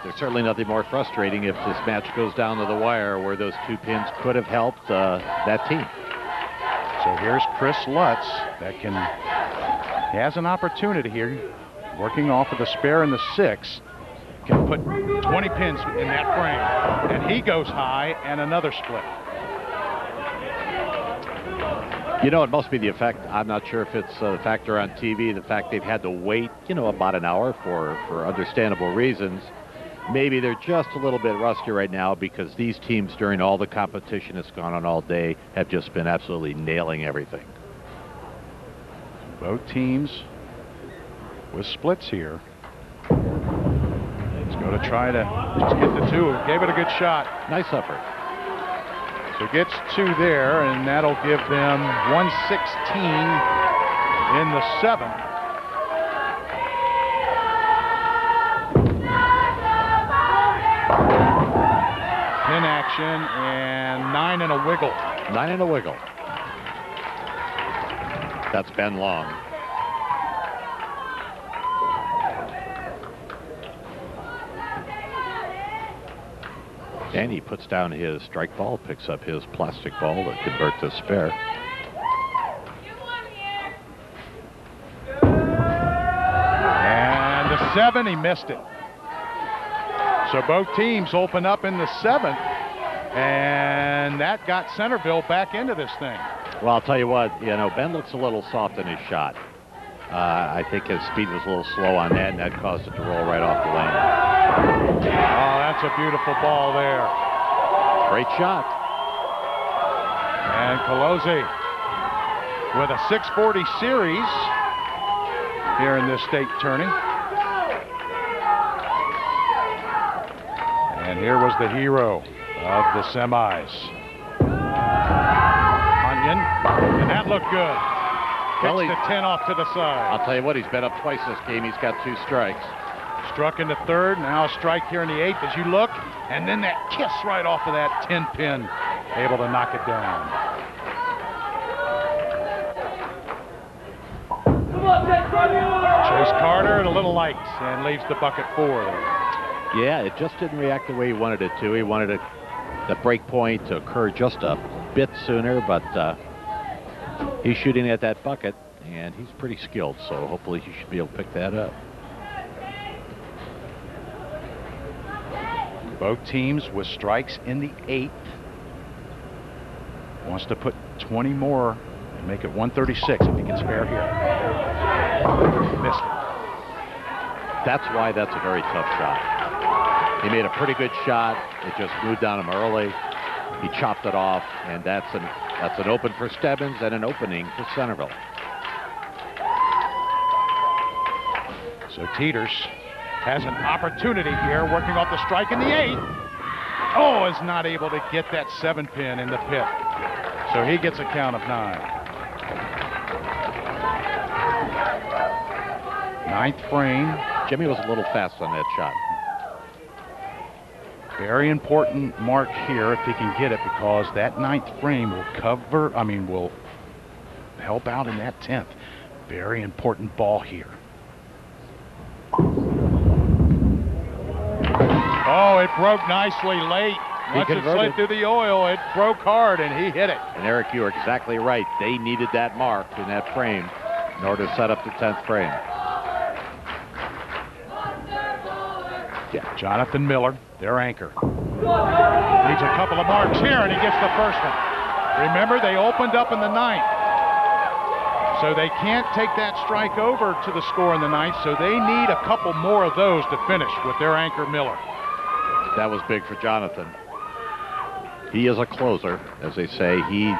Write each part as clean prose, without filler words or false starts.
there's certainly nothing more frustrating if this match goes down to the wire where those 2 pins could have helped that team. So here's Chris Lutz he has an opportunity here, working off of the spare and the 6. Can put 20 pins in that frame, and he goes high and another split. You know, it must be the effect. I'm not sure if it's a factor on TV, the fact they've had to wait, about an hour for understandable reasons. Maybe they're just a little bit rusty right now because these teams, during all the competition that's gone on all day, have just been absolutely nailing everything. Both teams with splits here. He's going to try to just get the 2. Gave it a good shot. Nice effort. So gets 2 there, and that'll give them 116 in the 7th. Pin action and 9 and a wiggle. 9 and a wiggle. That's Ben Long. And he puts down his strike ball, picks up his plastic ball to convert to spare. And the 7, he missed it. So both teams open up in the 7th, and that got Centerville back into this thing. Well, I'll tell you what, Ben looks a little soft in his shot. I think his speed was a little slow on that, and that caused it to roll right off the lane. Oh, that's a beautiful ball there. Great shot. And Colozzi with a 640 series here in this state tourney. And here was the hero of the semis. Onion, and that looked good. Kicks the 10 off to the side. I'll tell you what, he's been up twice this game. He's got 2 strikes. Struck in the 3rd, now a strike here in the 8th as you look, and then that kiss right off of that 10 pin, able to knock it down. Chase Carter at a little light and leaves the bucket 4 there. Yeah, it just didn't react the way he wanted it to. He wanted the break point to occur just a bit sooner, but he's shooting at that bucket, and he's pretty skilled, so hopefully he should be able to pick that up. Both teams with strikes in the 8th. Wants to put 20 more and make it 136 if he can spare here. Missed it. That's why that's a very tough shot. He made a pretty good shot. It just moved on him early. He chopped it off, and that's an open for Stebbins and an opening for Centerville. So Teeters has an opportunity here, working off the strike in the 8th. Oh, is not able to get that 7 pin in the pit. So he gets a count of 9. 9th frame. Jimmy was a little fast on that shot. Very important mark here if he can get it, because that 9th frame will help out in that 10th. Very important ball here. Oh, it broke nicely late. Once it slid through the oil, it broke hard, and he hit it. And Eric, you are exactly right. They needed that mark in that frame in order to set up the 10th frame. Yeah, Jonathan Miller, their anchor. Needs a couple of marks here, and he gets the first one. Remember, they opened up in the 9th. So they can't take that strike over to the score in the 9th, so they need a couple more of those to finish with their anchor, Miller. That was big for Jonathan. He is a closer, as they say. He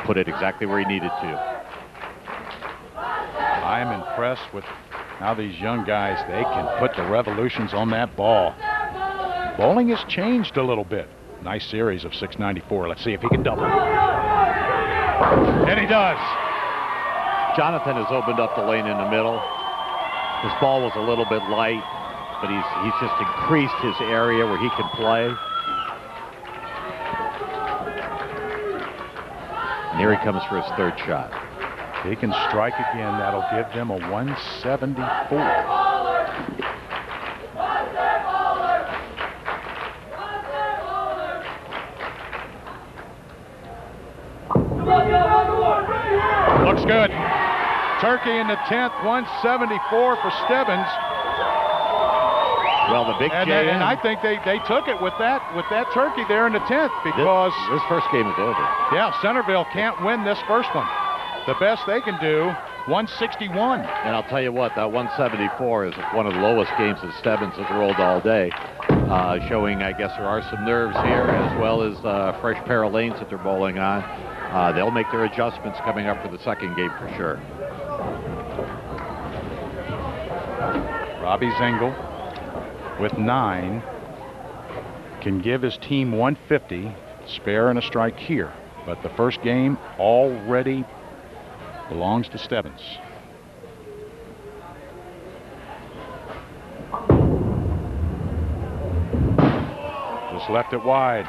put it exactly where he needed to. I am impressed with how these young guys, they can put the revolutions on that ball. Bowling has changed a little bit. Nice series of 694. Let's see if he can double. And he does. Jonathan has opened up the lane in the middle. His ball was a little bit light, but he's just increased his area where he can play. And here he comes for his 3rd shot. If he can strike again, that'll give them a 174. Turkey in the 10th, 174 for Stebbins. Well, the big and I think they took it with that turkey there in the 10th because this first game is over. Yeah, Centerville can't win this first one. The best they can do, 161. And I'll tell you what, that 174 is one of the lowest games that Stebbins has rolled all day, showing I guess there are some nerves here as well as a fresh pair of lanes that they're bowling on. They'll make their adjustments coming up for the second game for sure. Robbie Zengel with 9 can give his team 150, spare and a strike here. But the first game already belongs to Stebbins. Just left it wide.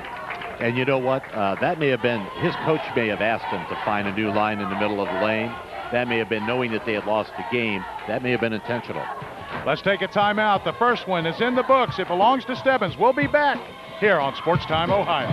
And you know what? That may have been, his coach may have asked him to find a new line in the middle of the lane. That may have been knowing that they had lost the game. That may have been intentional. Let's take a timeout. The first one is in the books. It belongs to Stebbins. We'll be back here on Sports Time Ohio.